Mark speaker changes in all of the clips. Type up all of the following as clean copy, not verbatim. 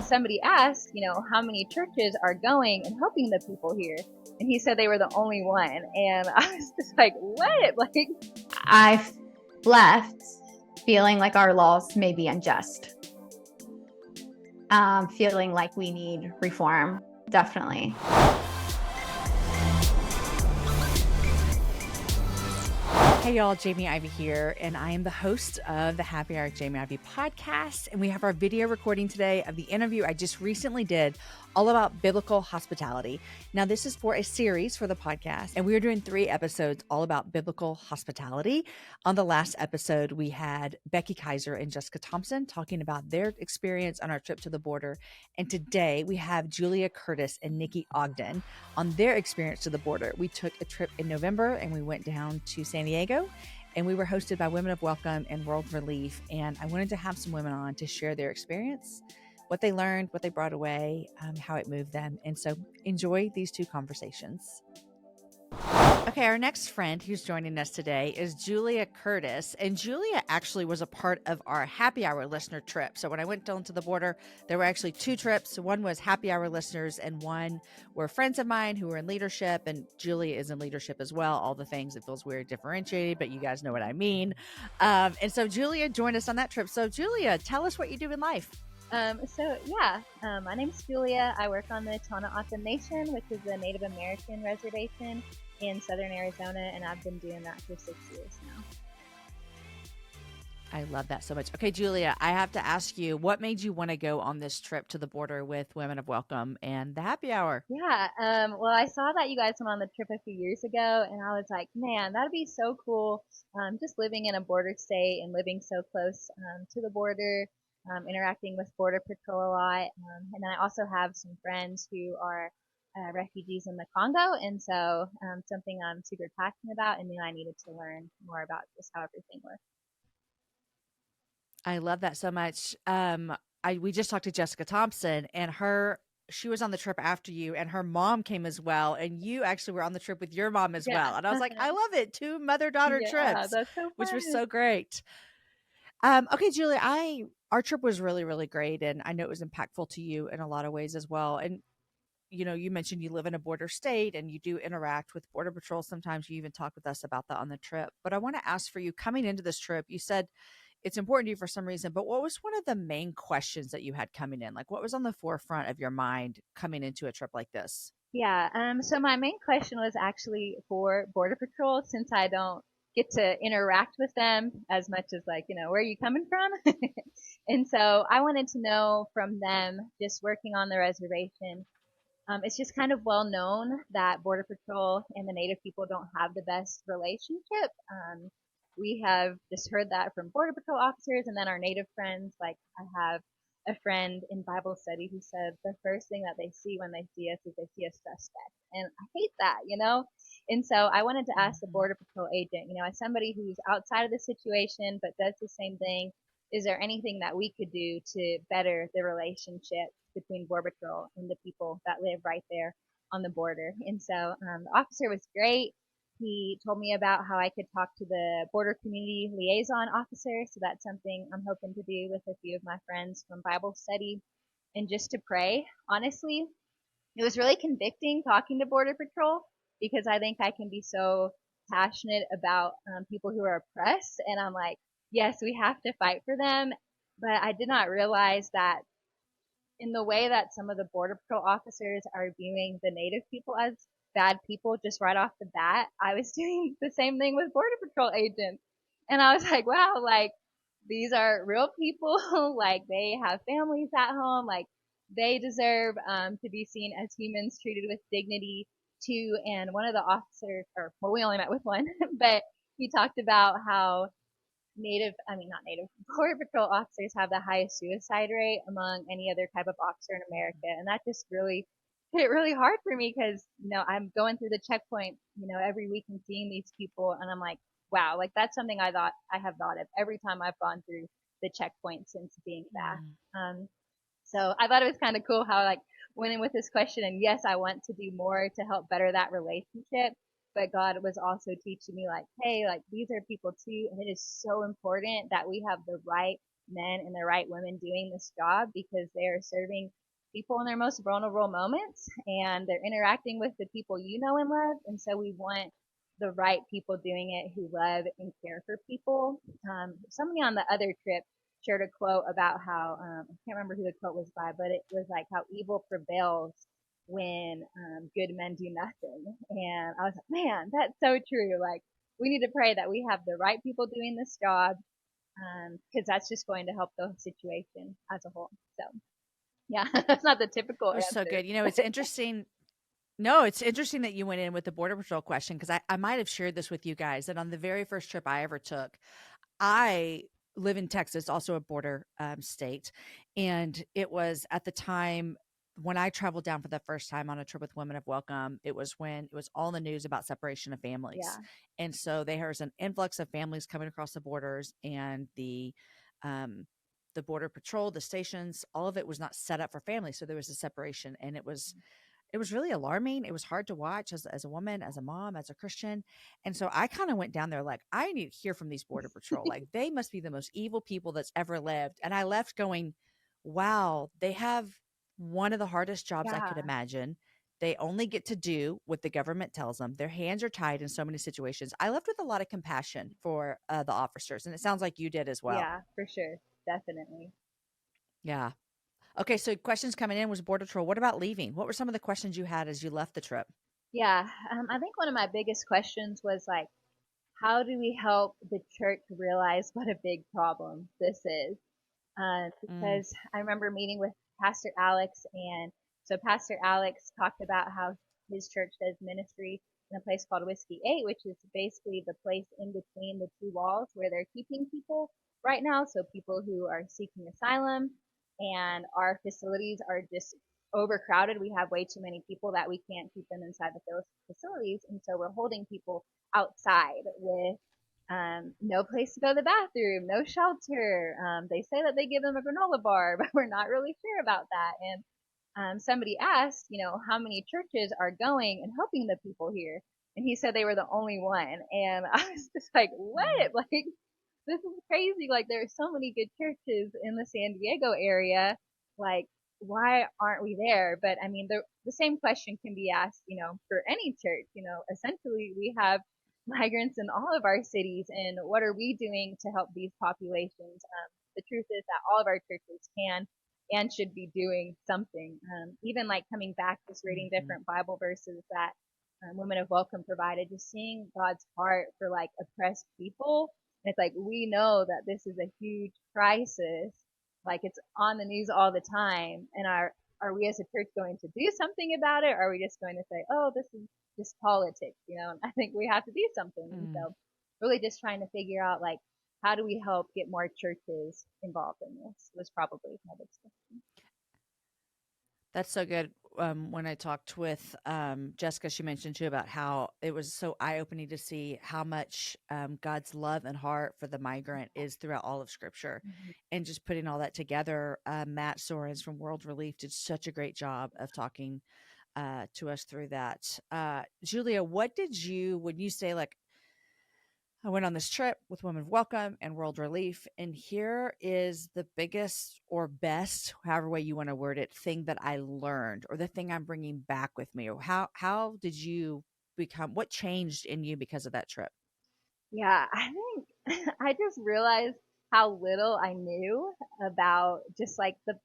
Speaker 1: somebody asked, how many churches are going and helping the people here. And he said they were the only one. And I was just like, what? Like,
Speaker 2: I've left feeling like our laws may be unjust. Feeling like we need reform, definitely.
Speaker 3: Hey y'all, Jamie Ivey here, and I am the host of the Happy Hour with Jamie Ivey podcast. And we have our video recording today of the interview I just recently did all about biblical hospitality. Now, this is for a series for the podcast, and we are doing 3 episodes all about biblical hospitality. On the last episode, we had Becky Kaiser and Jessica Thompson talking about their experience on our trip to the border. And today we have Julia Curtis and Nikki Ogden on their experience to the border. We took a trip in November and we went down to San Diego, and we were hosted by Women of Welcome and World Relief. And I wanted to have some women on to share their experience, what they learned, what they brought away, how it moved them. And so enjoy these 2 conversations. Okay, our next friend who's joining us today is Julia Curtis. And Julia actually was a part of our Happy Hour listener trip. So when I went down to the border, there were actually 2 trips. One was Happy Hour listeners, and one were friends of mine who were in leadership. And Julia is in leadership as well. All the things, it feels weird differentiated, but you guys know what I mean. And so Julia joined us on that trip. So Julia, tell us what you do in life.
Speaker 1: My name's Julia. I work on the Tohono Nation, which is a Native American reservation in southern Arizona, and I've been doing that for 6 years now.
Speaker 3: I love that so much. Okay, Julia, I have to ask you, what made you want to go on this trip to the border with Women of Welcome and the Happy Hour?
Speaker 1: Yeah, well, I saw that you guys went on the trip a few years ago, and I was like, man, that'd be so cool. Just living in a border state and living so close to the border, interacting with Border Patrol a lot. And then I also have some friends who are refugees in the Congo, and so something I'm super passionate about, and then I needed to learn more about just how everything works.
Speaker 3: I love that so much. We just talked to Jessica Thompson, and she was on the trip after you, and her mom came as well, and you actually were on the trip with your mom as well. And I was like, I love it. 2 mother-daughter trips,
Speaker 1: that's so fun.
Speaker 3: Which was so great. Okay, Julia, our trip was really, really great, and I know it was impactful to you in a lot of ways as well. And you mentioned you live in a border state and you do interact with Border Patrol. Sometimes you even talk with us about that on the trip. But I want to ask, for you coming into this trip, you said it's important to you for some reason, but what was one of the main questions that you had coming in? Like, what was on the forefront of your mind coming into a trip like this?
Speaker 1: Yeah, so my main question was actually for Border Patrol, since I don't get to interact with them as much as, like, where are you coming from? And so I wanted to know from them, just working on the reservation. It's just kind of well known that Border Patrol and the Native people don't have the best relationship. We have just heard that from Border Patrol officers, and then our Native friends. Like, I have a friend in Bible study who said the first thing that they see when they see us is they see a suspect. And I hate that. And so I wanted to ask the Border Patrol agent, as somebody who's outside of the situation but does the same thing, is there anything that we could do to better the relationship between Border Patrol and the people that live right there on the border? And so the officer was great. He told me about how I could talk to the border community liaison officer. So that's something I'm hoping to do with a few of my friends from Bible study, and just to pray. Honestly, it was really convicting talking to Border Patrol, because I think I can be so passionate about people who are oppressed. And I'm like, yes, we have to fight for them. But I did not realize that in the way that some of the Border Patrol officers are viewing the Native people as bad people just right off the bat, I was doing the same thing with Border Patrol agents. And I was like, wow, like, these are real people. Like, they have families at home. Like, they deserve to be seen as humans, treated with dignity too. And one of the officers, we only met with one, but he talked about how not native, Border Patrol officers have the highest suicide rate among any other type of officer in America. And that just really hit really hard for me, because, I'm going through the checkpoint, every week and seeing these people, and I'm like, wow, like, that's something I have thought of every time I've gone through the checkpoint since being back. So I thought it was kind of cool how, like, went in with this question, and yes, I want to do more to help better that relationship. But God was also teaching me, like, hey, like, these are people too, and it is so important that we have the right men and the right women doing this job, because they're serving people in their most vulnerable moments, and they're interacting with the people you know and love. And so we want the right people doing it who love and care for people. Somebody on the other trip shared a quote about how, I can't remember who the quote was by, but it was like how evil prevails when good men do nothing. And I was like, man, that's so true. Like, we need to pray that we have the right people doing this job, because that's just going to help the situation as a whole. So, yeah, that's not the typical
Speaker 3: That was so
Speaker 1: answer.
Speaker 3: good. It's interesting. No, it's interesting that you went in with the Border Patrol question, because I might have shared this with you guys that on the very first trip I ever took, I live in Texas, also a border state. And it was at the time when I traveled down for the first time on a trip with Women of Welcome, it was when it was all in the news about separation of families.
Speaker 1: Yeah.
Speaker 3: And so there was an influx of families coming across the borders, and um, the Border Patrol, the stations, all of it was not set up for families. So there was a separation, and it was really alarming. It was hard to watch as a woman, as a mom, as a Christian. And so I kind of went down there like, I need to hear from these Border Patrol. Like, they must be the most evil people that's ever lived. And I left going, wow, they have one of the hardest jobs I could
Speaker 1: Yeah.
Speaker 3: imagine. They only get to do what the government tells them. Their hands are tied in so many situations. I left with a lot of compassion for the officers. And it sounds like you did as well.
Speaker 1: Yeah, for sure. Definitely.
Speaker 3: Yeah. Okay. So questions coming in was Border Patrol. What about leaving? What were some of the questions you had as you left the trip?
Speaker 1: Yeah. I think one of my biggest questions was like, how do we help the church realize what a big problem this is?
Speaker 3: Mm,
Speaker 1: Because I remember meeting with Pastor Alex, and so Pastor Alex talked about how his church does ministry in a place called Whiskey 8, which is basically the place in between the two walls where they're keeping people right now. So people who are seeking asylum, and our facilities are just overcrowded. We have way too many people that we can't keep them inside the facilities. And so we're holding people outside with no place to go to the bathroom, no shelter. They say that they give them a granola bar, but we're not really sure about that. And somebody asked, how many churches are going and helping the people here, and he said they were the only one. And I was just like,
Speaker 3: mm,
Speaker 1: what? Like, this is crazy. Like, there are so many good churches in the San Diego area. Like, why aren't we there? But I mean, the same question can be asked, for any church. Essentially, we have migrants in all of our cities, and what are we doing to help these populations? The truth is that all of our churches can and should be doing something. Even like coming back, just reading
Speaker 3: mhm,
Speaker 1: different Bible verses that Women of Welcome provided, just seeing God's heart for like oppressed people. And it's like, we know that this is a huge crisis. Like, it's on the news all the time. And are we as a church going to do something about it? Or are we just going to say, oh, this is just politics, And I think we have to do something. And
Speaker 3: mm.
Speaker 1: so really just trying to figure out like, how do we help get more churches involved in this was probably my biggest question.
Speaker 3: That's so good. When I talked with Jessica, she mentioned too about how it was so eye opening to see how much God's love and heart for the migrant is throughout all of Scripture,
Speaker 1: Mm-hmm.
Speaker 3: and just putting all that together. Matt Sorens from World Relief did such a great job of talking to us through that. Julia, what did you when you say like I went on this trip with Women of Welcome and World Relief, and here is the biggest or best, however way you want to word it, thing that I learned, or the thing I'm bringing back with me, or how did you become? What changed in you because of that trip?
Speaker 1: Yeah, I think I just realized how little I knew about just like the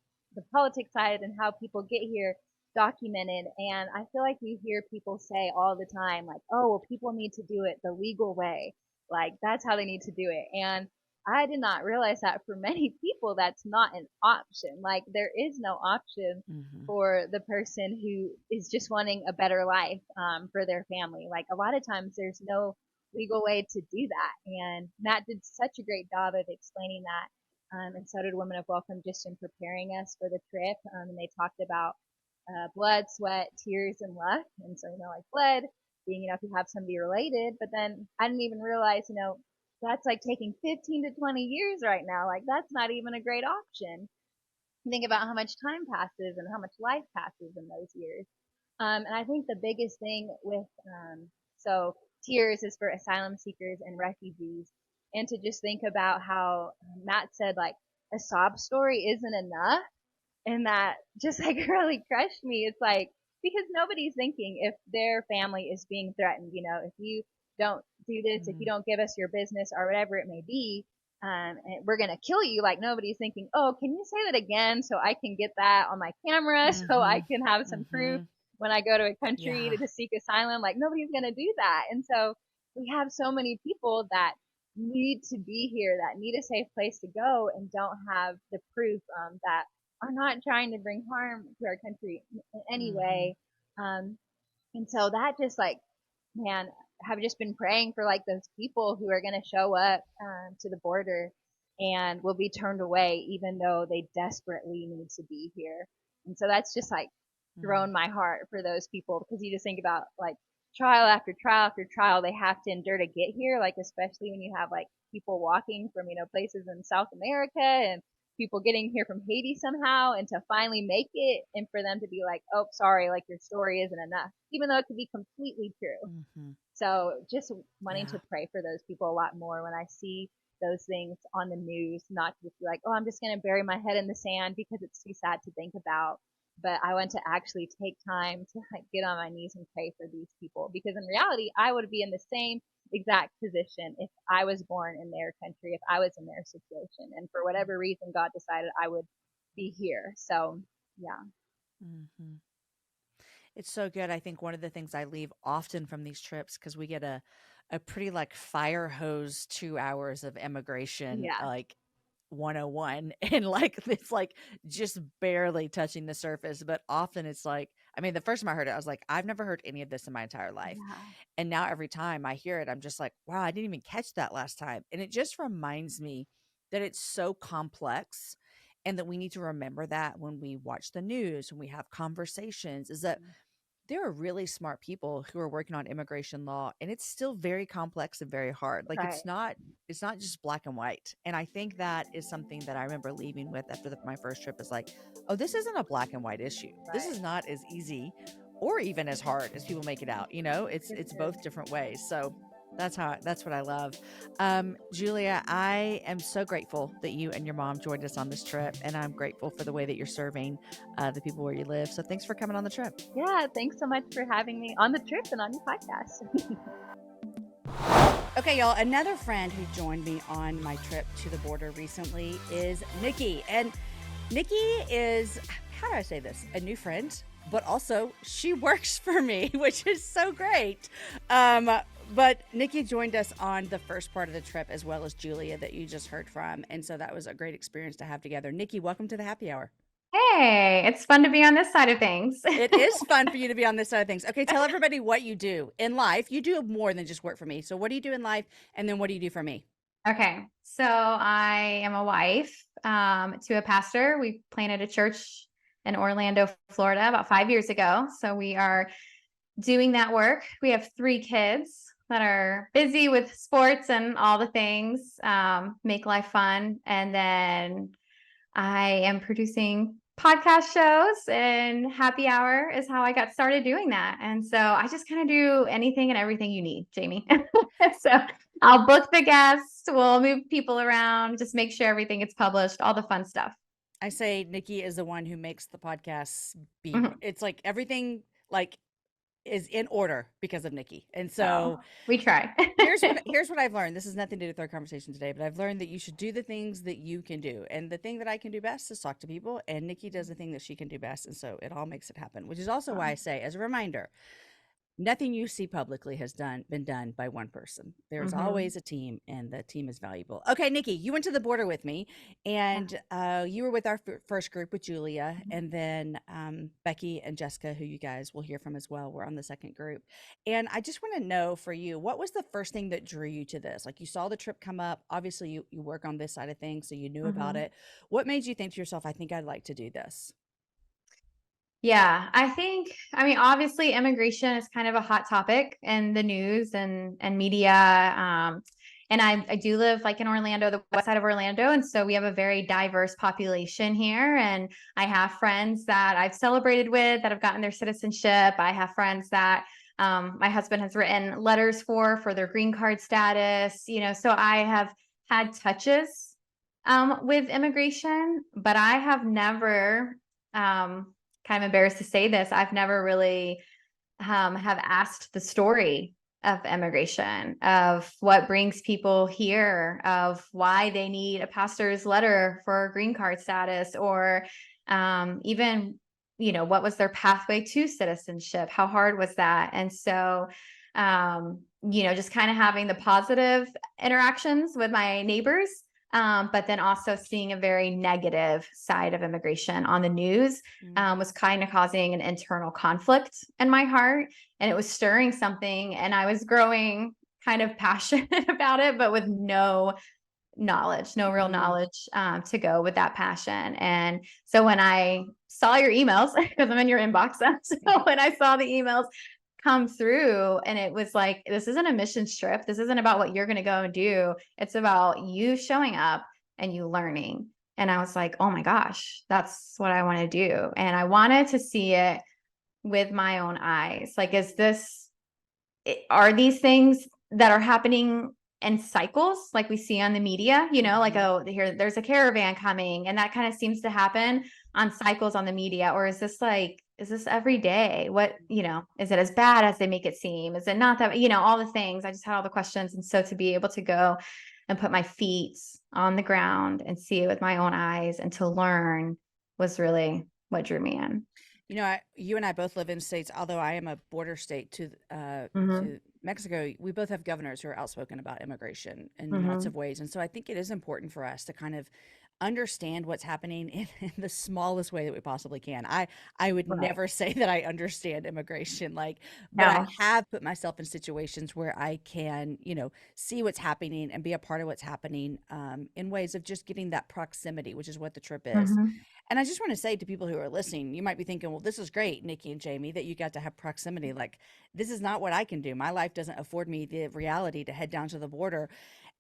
Speaker 1: politics side and how people get here documented. And I feel like we hear people say all the time, like, oh, well, people need to do it the legal way. Like, that's how they need to do it. And I did not realize that for many people, that's not an option. Like, there is no option
Speaker 3: Hmm.
Speaker 1: for the person who is just wanting a better life for their family. Like, a lot of times there's no legal way to do that. And Matt did such a great job of explaining that. And so did Women of Welcome, just in preparing us for the trip. And they talked about blood, sweat, tears, and luck. And so, like blood being, if you have somebody related, but then I didn't even realize, that's like taking 15 to 20 years right now. Like, that's not even a great option. Think about how much time passes and how much life passes in those years. And I think the biggest thing with, so TIERS is for asylum seekers and refugees. And to just think about how Matt said, like, a sob story isn't enough. And that just like really crushed me. It's like, because nobody's thinking if their family is being threatened, if you don't do this, if you
Speaker 3: Mm-hmm.
Speaker 1: don't give us your business or whatever it may be, and we're going to kill you. Like nobody's thinking, oh, can you say that again so I can get that on my camera so I
Speaker 3: Mm-hmm.
Speaker 1: can have some proof
Speaker 3: Mm-hmm.
Speaker 1: when I go to a country
Speaker 3: Yeah.
Speaker 1: to seek asylum? Like nobody's going to do that. And so we have so many people that need to be here, that need a safe place to go and don't have the proof that are not trying to bring harm to our country in any
Speaker 3: Mm-hmm.
Speaker 1: way. Um, and so that just like, man, have just been praying for like those people who are going to show up to the border and will be turned away even though they desperately need to be here. And so that's just like thrown my heart for those people, because you just think about like trial after trial after trial they have to endure to get here, like especially when you have like people walking from places in South America and people getting here from Haiti somehow, and to finally make it and for them to be like, oh, sorry, like your story isn't enough, even though it could be completely true.
Speaker 3: Mm-hmm.
Speaker 1: So just wanting
Speaker 3: Yeah.
Speaker 1: to pray for those people a lot more when I see those things on the news, not to just be like, oh, I'm just going to bury my head in the sand because it's too sad to think about. But I want to actually take time to like get on my knees and pray for these people, because in reality, I would be in the same exact position if I was born in their country, if I was in their situation. And for whatever reason, God decided I would be here. So, yeah.
Speaker 3: Mm-hmm. It's so good. I think one of the things I leave often from these trips, because we get a pretty like fire hose 2 hours of immigration,
Speaker 1: Yeah.
Speaker 3: like 101, and like it's like just barely touching the surface. But often it's like, I mean, the first time I heard it, I was like, I've never heard any of this in my entire life.
Speaker 1: Yeah.
Speaker 3: And now every time I hear it, I'm just like, wow, I didn't even catch that last time. And it just reminds me that it's so complex, and that we need to remember that when we watch the news, when we have conversations, is that there are really smart people who are working on immigration law, and it's still very complex and very hard. Like
Speaker 1: Right.
Speaker 3: it's not just black and white. And I think that is something that I remember leaving with after my first trip, is like, oh, this isn't a black and white issue. This
Speaker 1: Right.
Speaker 3: is not as easy or even as hard as people make it out. It's
Speaker 1: For
Speaker 3: it's
Speaker 1: sure.
Speaker 3: both different ways. So that's what I love. Julia, I am so grateful that you and your mom joined us on this trip, and I'm grateful for the way that you're serving the people where you live. So thanks for coming on the trip.
Speaker 1: Yeah, thanks so much for having me on the trip and on your podcast.
Speaker 3: Okay, y'all, another friend who joined me on my trip to the border recently is Nikki. And Nikki is, how do I say this? A new friend, but also she works for me, which is so great. But Nikki joined us on the first part of the trip, as well as Julia that you just heard from. And so that was a great experience to have together. Nikki, welcome to the happy hour.
Speaker 2: Hey, it's fun to be on this side of things.
Speaker 3: It is fun for you to be on this side of things. Okay, tell everybody what you do in life. You do more than just work for me. So what do you do in life? And then what do you do for me?
Speaker 2: Okay, so I am a wife to a pastor. We planted a church in Orlando, Florida about 5 years ago. So we are doing that work. We have 3 kids that are busy with sports and all the things, make life fun. And then I am producing podcast shows, and happy hour is how I got started doing that. And so I just kind of do anything and everything you need, Jamie. So I'll book the guests, we'll move people around, just make sure everything gets published, all the fun stuff.
Speaker 3: I say Nikki is the one who makes the podcasts be.
Speaker 2: Mhm.
Speaker 3: It's like everything like is in order because of Nikki. And
Speaker 2: So
Speaker 3: so
Speaker 2: we try.
Speaker 3: here's what I've learned. This has nothing to do with our conversation today, but I've learned that you should do the things that you can do. And the thing that I can do best is talk to people, and Nikki does the thing that she can do best, and so it all makes it happen, which is also why I say, as a reminder, nothing you see publicly has been done by one person. There's
Speaker 2: Mhm.
Speaker 3: always a team, and the team is valuable. Okay, Nikki, you went to the border with me, and you were with our first group with Julia, and then Becky and Jessica, who you guys will hear from as well, were on the second group. And I just want to know for you, what was the first thing that drew you to this? Like, you saw the trip come up. Obviously, you work on this side of things, so you knew about
Speaker 2: Mhm.
Speaker 3: it. What made you think to yourself, I think I'd like to do this?
Speaker 2: Yeah, I mean, obviously immigration is kind of a hot topic in the news and media. And I do live like in Orlando, the west side of Orlando. And so we have a very diverse population here. And I have friends that I've celebrated with that have gotten their citizenship. I have friends that my husband has written letters for their green card status, so I have had touches with immigration, but I have never, kind of embarrassed to say this, I've never really have asked the story of immigration, of what brings people here, of why they need a pastor's letter for green card status, or even, what was their pathway to citizenship? How hard was that? And so, just kind of having the positive interactions with my neighbors, but then also seeing a very negative side of immigration on the news, was kind of causing an internal conflict in my heart, and it was stirring something, and I was growing kind of passionate about it, but with no knowledge, no real knowledge, to go with that passion. And so when I saw your emails, because I'm in your inbox, so when I saw the emails come through, and it was like, this isn't a mission trip. This isn't about what you're going to go and do. It's about you showing up and you learning. And I was like, oh my gosh, that's what I want to do. And I wanted to see it with my own eyes. Like, are these things that are happening in cycles like we see on the media, like, oh, there's a caravan coming, and that kind of seems to happen on cycles on the media? Or is this every day? What, is it as bad as they make it seem? Is it not that, all the things? I just had all the questions. And so to be able to go and put my feet on the ground and see it with my own eyes and to learn was really what drew me in.
Speaker 3: You and I both live in states, although I am a border state to Mexico. We both have governors who are outspoken about immigration in lots of ways. And so I think it is important for us to kind of understand what's happening in the smallest way that we possibly can. I would never say that I understand immigration, but I have put myself in situations where I can, see what's happening and be a part of what's happening, in ways of just getting that proximity, which is what the trip is. And I just want to say to people who are listening, you might be thinking, well, this is great, Nikki and Jamie, that you got to have proximity. Like, this is not what I can do. My life doesn't afford me the reality to head down to the border.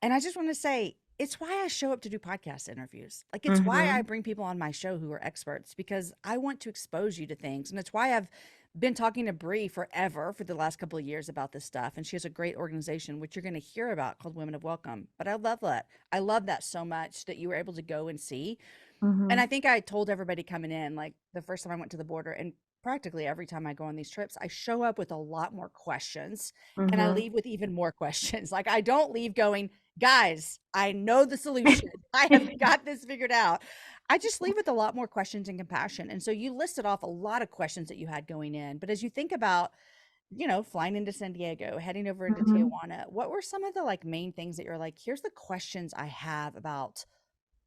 Speaker 3: And I just want to say, it's why I show up to do podcast interviews. Like, it's why I bring people on my show who are experts, because I want to expose you to things. And it's why I've been talking to Bree forever for the last couple of years about this stuff. And she has a great organization, which you're going to hear about, called Women of Welcome. But I love that. I love that so much that you were able to go and see. And I think I told everybody coming in, like, the first time I went to the border, and practically every time I go on these trips, I show up with a lot more questions, and I leave with even more questions. Like, I don't leave going, guys, I know the solution. I have got this figured out. I just leave with a lot more questions and compassion. And so you listed off a lot of questions that you had going in. But as you think about, flying into San Diego, heading over into Tijuana, what were some of the main things that you're like, here's the questions I have about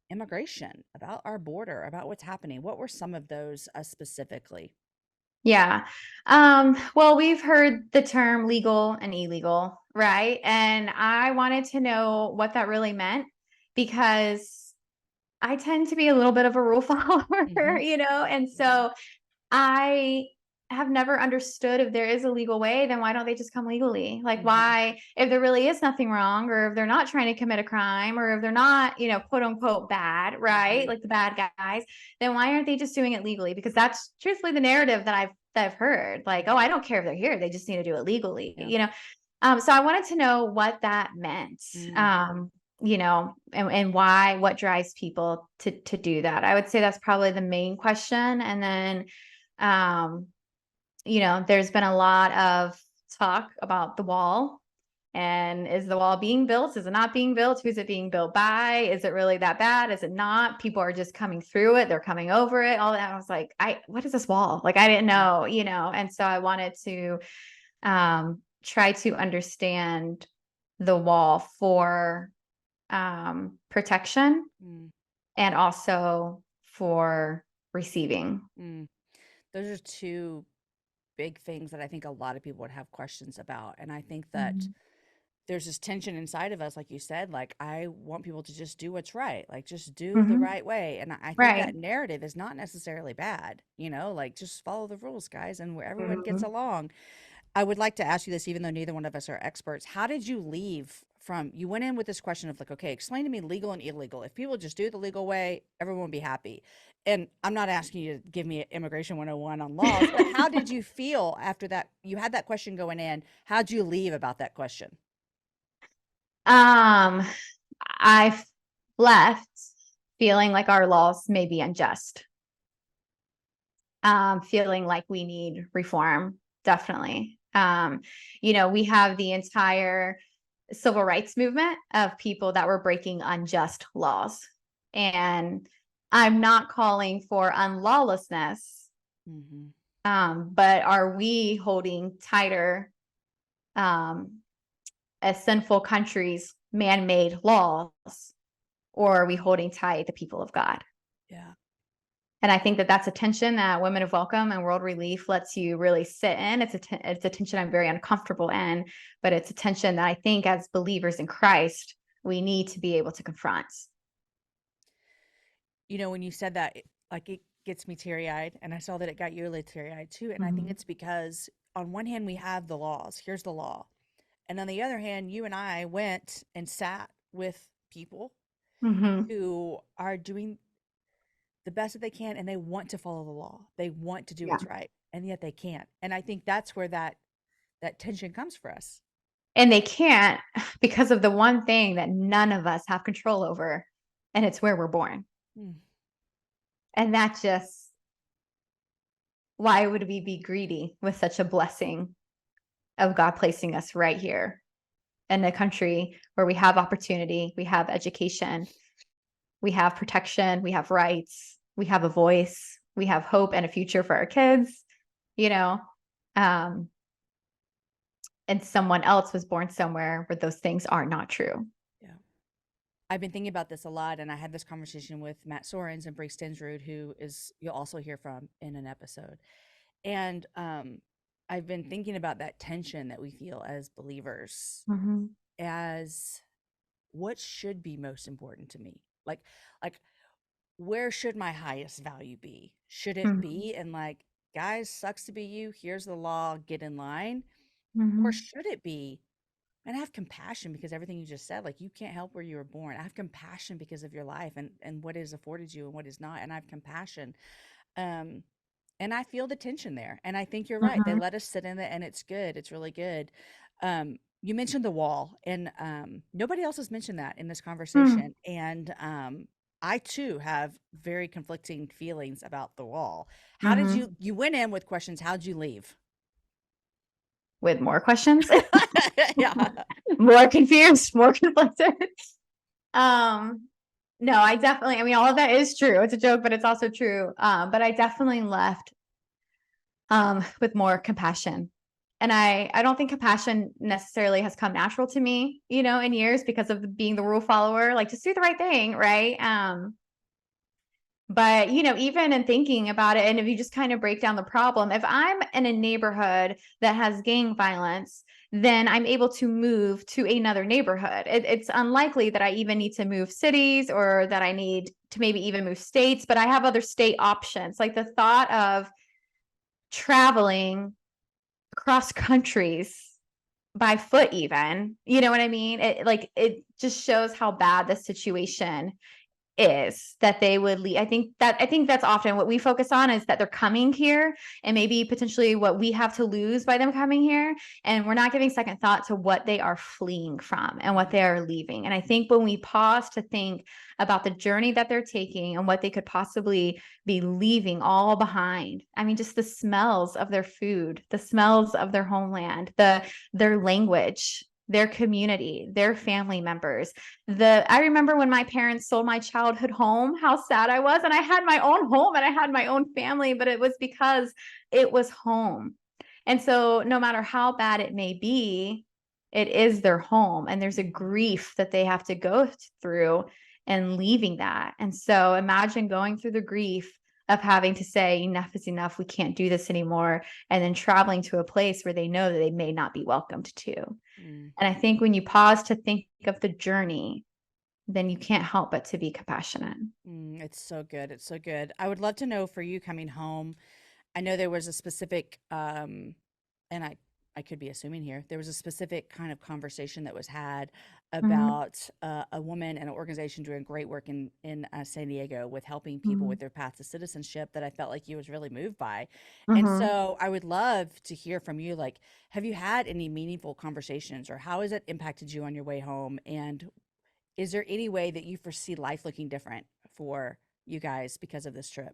Speaker 3: immigration, about our border, about what's happening? What were some of those specifically?
Speaker 2: Yeah. Well, we've heard the term legal and illegal, right? And I wanted to know what that really meant, because I tend to be a little bit of a rule follower, and so I have never understood, if there is a legal way, then why don't they just come legally? Like, why, if there really is nothing wrong, or if they're not trying to commit a crime, or if they're not, quote unquote bad, right? Like the bad guys, then why aren't they just doing it legally? Because that's truthfully the narrative that I've heard. Like, oh, I don't care if they're here, they just need to do it legally, so I wanted to know what that meant. And why, what drives people to do that. I would say that's probably the main question. And then, there's been a lot of talk about the wall, and is the wall being built? Is it not being built? Who's it being built by? Is it really that bad? Is it not? People are just coming through it. They're coming over it. All that. I was like, what is this wall? Like, I didn't know, and so I wanted to, try to understand the wall for protection and also for receiving.
Speaker 3: Those are two big things that I think a lot of people would have questions about. And I think that there's this tension inside of us, like you said, like, I want people to just do what's right, like, just do the right way. And I think that narrative is not necessarily bad, like, just follow the rules, guys, and where everyone gets along. I would like to ask you this, even though neither one of us are experts. How did you leave from, you went in with this question of like, okay, explain to me legal and illegal. If people just do it the legal way, everyone will be happy. And I'm not asking you to give me immigration 101 on laws, but how did you feel after that? You had that question going in. How'd you leave about that question?
Speaker 2: I left feeling like our laws may be unjust, feeling like we need reform, definitely. We have the entire civil rights movement of people that were breaking unjust laws. And I'm not calling for unlawlessness, but are we holding tighter as sinful countries' man-made laws, or are we holding tight the people of God?
Speaker 3: Yeah.
Speaker 2: And I think that that's a tension that Women of Welcome and World Relief lets you really sit in. It's a tension I'm very uncomfortable in, but it's a tension that I think as believers in Christ, we need to be able to confront.
Speaker 3: When you said that, it gets me teary-eyed, and I saw that it got you a little teary-eyed too. And I think it's because on one hand, we have the laws. Here's the law. And on the other hand, you and I went and sat with people who are doing the best that they can, and they want to follow the law. They want to do
Speaker 2: Yeah.
Speaker 3: what's right, and yet they can't. And I think that's where that tension comes for us.
Speaker 2: And they can't because of the one thing that none of us have control over, and it's where we're born. And that's just, why would we be greedy with such a blessing of God placing us right here in a country where we have opportunity, we have education, we have protection, we have rights, we have a voice, we have hope and a future for our kids, and someone else was born somewhere where those things are not true.
Speaker 3: Yeah. I've been thinking about this a lot, and I had this conversation with Matt Sorens and Bree Stensrud, who you'll also hear from in an episode. And I've been thinking about that tension that we feel as believers, as what should be most important to me. Like where should my highest value be? Should it be in guys, sucks to be you, here's the law, get in line? Or should it be, and I have compassion because everything you just said, you can't help where you were born. I have compassion because of your life and what is afforded you and what is not. And I have compassion. And I feel the tension there. And I think you're right. They let us sit in it, and it's good. It's really good. You mentioned the wall, and nobody else has mentioned that in this conversation. And I too have very conflicting feelings about the wall. How did you went in with questions? How'd you leave?
Speaker 2: With more questions?
Speaker 3: Yeah.
Speaker 2: More confused, more conflicted. No, I mean, all of that is true. It's a joke, but it's also true. But I definitely left with more compassion. And I don't think compassion necessarily has come natural to me, in years because of being the rule follower, just do the right thing, right? But, even in thinking about it, and if you just kind of break down the problem, if I'm in a neighborhood that has gang violence, then I'm able to move to another neighborhood. It's unlikely that I even need to move cities or that I need to maybe even move states, but I have other state options. Like the thought of traveling across countries by foot even, you know what I mean? It just shows how bad the situation is that they would leave. I think that's often what we focus on, is that they're coming here and maybe potentially what we have to lose by them coming here. And we're not giving second thought to what they are fleeing from and what they are leaving. And I think when we pause to think about the journey that they're taking and what they could possibly be leaving all behind, I mean, just the smells of their food, the smells of their homeland, their language, their community, their family members. I remember when my parents sold my childhood home, how sad I was. And I had my own home and I had my own family, but it was because it was home. And so no matter how bad it may be, it is their home. And there's a grief that they have to go through and leaving that. And so imagine going through the grief of having to say, enough is enough, we can't do this anymore, and then traveling to a place where they know that they may not be welcomed to. And I think when you pause to think of the journey, then you can't help but to be compassionate.
Speaker 3: It's so good. It's so good. I would love to know, for you coming home, I know there was a specific, and I could be assuming here, there was a specific kind of conversation that was had about a woman and an organization doing great work in San Diego with helping people with their path to citizenship that I felt like you was really moved by. And so I would love to hear from you, have you had any meaningful conversations, or how has it impacted you on your way home? And is there any way that you foresee life looking different for you guys because of this trip?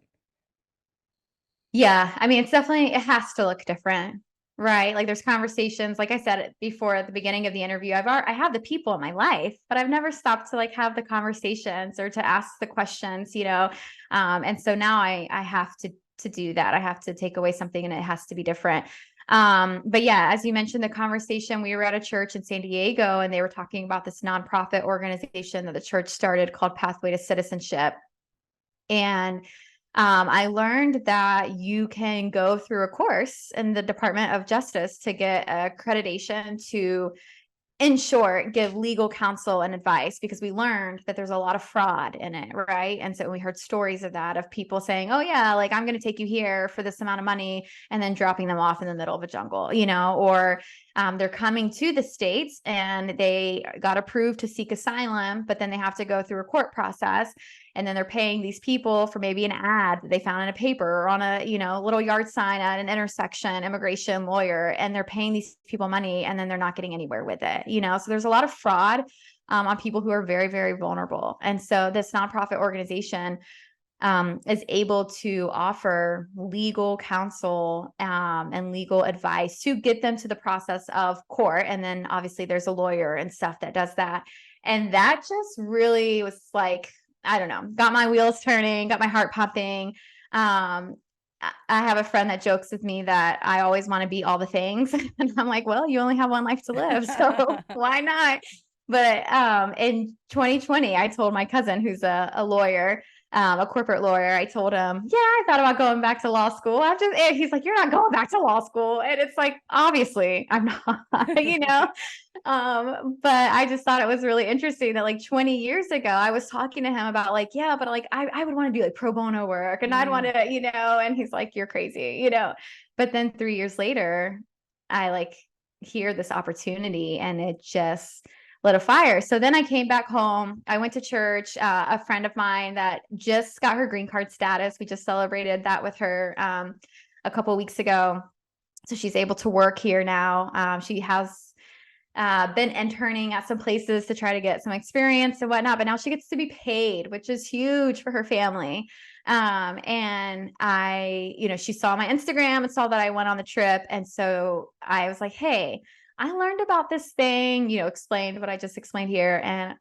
Speaker 2: Yeah. I mean, it has to look different, right? Like there's conversations, like I said before at the beginning of the interview, I have the people in my life, but I've never stopped to like have the conversations or to ask the questions, and so now I have to do that. I have to take away something and it has to be different. But yeah, as you mentioned, the conversation, we were at a church in San Diego and they were talking about this nonprofit organization that the church started called Pathway to Citizenship. And I learned that you can go through a course in the Department of Justice to get accreditation to, in short, give legal counsel and advice, because we learned that there's a lot of fraud in it, right? And so we heard stories of that, of people saying, oh yeah, like I'm going to take you here for this amount of money, and then dropping them off in the middle of a jungle, or they're coming to the States and they got approved to seek asylum, but then they have to go through a court process. And then they're paying these people for maybe an ad that they found in a paper or on a, little yard sign at an intersection, immigration lawyer, and they're paying these people money and then they're not getting anywhere with it, So there's a lot of fraud on people who are very, very vulnerable. And so this nonprofit organization is able to offer legal counsel and legal advice to get them to the process of court. And then obviously there's a lawyer and stuff that does that. And that just really was like, I don't know, got my wheels turning, got my heart pumping. I have a friend that jokes with me that I always want to be all the things. And I'm like, well, you only have one life to live, so why not? But in 2020, I told my cousin, who's a lawyer, a corporate lawyer, I told him, yeah, I thought about going back to law school. He's like, you're not going back to law school. And it's like, obviously I'm not, but I just thought it was really interesting that like 20 years ago, I was talking to him about like, yeah, but like, I would want to do like pro bono work and I'd want to, and he's like, you're crazy, but then 3 years later, I like hear this opportunity and it just lit a fire. So then I came back home. I went to church. A friend of mine that just got her green card status, we just celebrated that with her a couple of weeks ago. So she's able to work here now. She has been interning at some places to try to get some experience and whatnot, but now she gets to be paid, which is huge for her family. And she saw my Instagram and saw that I went on the trip. And so I was like, hey, I learned about this thing, explained what I just explained here. And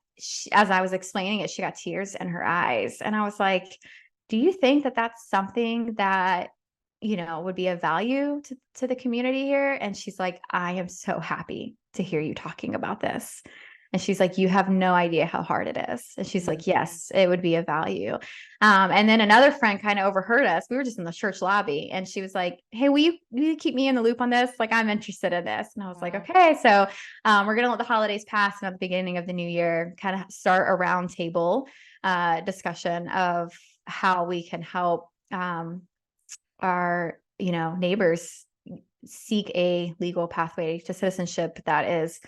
Speaker 2: as I was explaining it, she got tears in her eyes. And I was like, do you think that that's something that, would be of value to the community here? And she's like, I am so happy to hear you talking about this. And she's like, you have no idea how hard it is. And she's like, yes, it would be of value. And then another friend kind of overheard us. We were just in the church lobby and she was like, hey, will you keep me in the loop on this? Like, I'm interested in this. And I was like, okay. So we're going to let the holidays pass and at the beginning of the new year, kind of start a round table discussion of how we can help our, neighbors seek a legal pathway to citizenship that is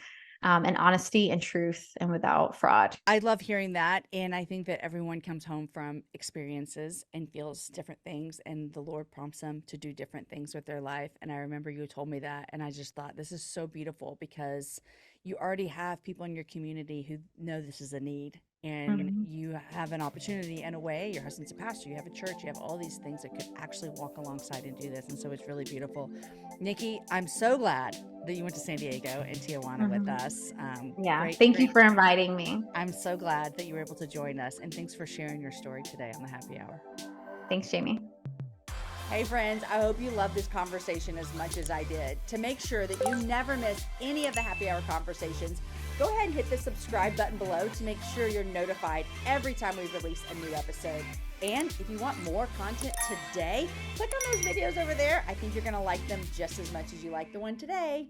Speaker 2: and honesty and truth and without fraud.
Speaker 3: I love hearing that. And I think that everyone comes home from experiences and feels different things. And the Lord prompts them to do different things with their life. And I remember you told me that. And I just thought this is so beautiful because you already have people in your community who know this is a need. And you have an opportunity in a way. Your husband's a pastor, you have a church, you have all these things that could actually walk alongside and do this. And so it's really beautiful. Nikki, I'm so glad that you went to San Diego and Tijuana with us.
Speaker 2: Thank you for inviting me.
Speaker 3: I'm so glad that you were able to join us. And thanks for sharing your story today on the Happy Hour.
Speaker 2: Thanks, Jamie.
Speaker 3: Hey friends, I hope you loved this conversation as much as I did. To make sure that you never miss any of the Happy Hour conversations, go ahead and hit the subscribe button below to make sure you're notified every time we release a new episode. And if you want more content today, click on those videos over there. I think you're going to like them just as much as you like the one today.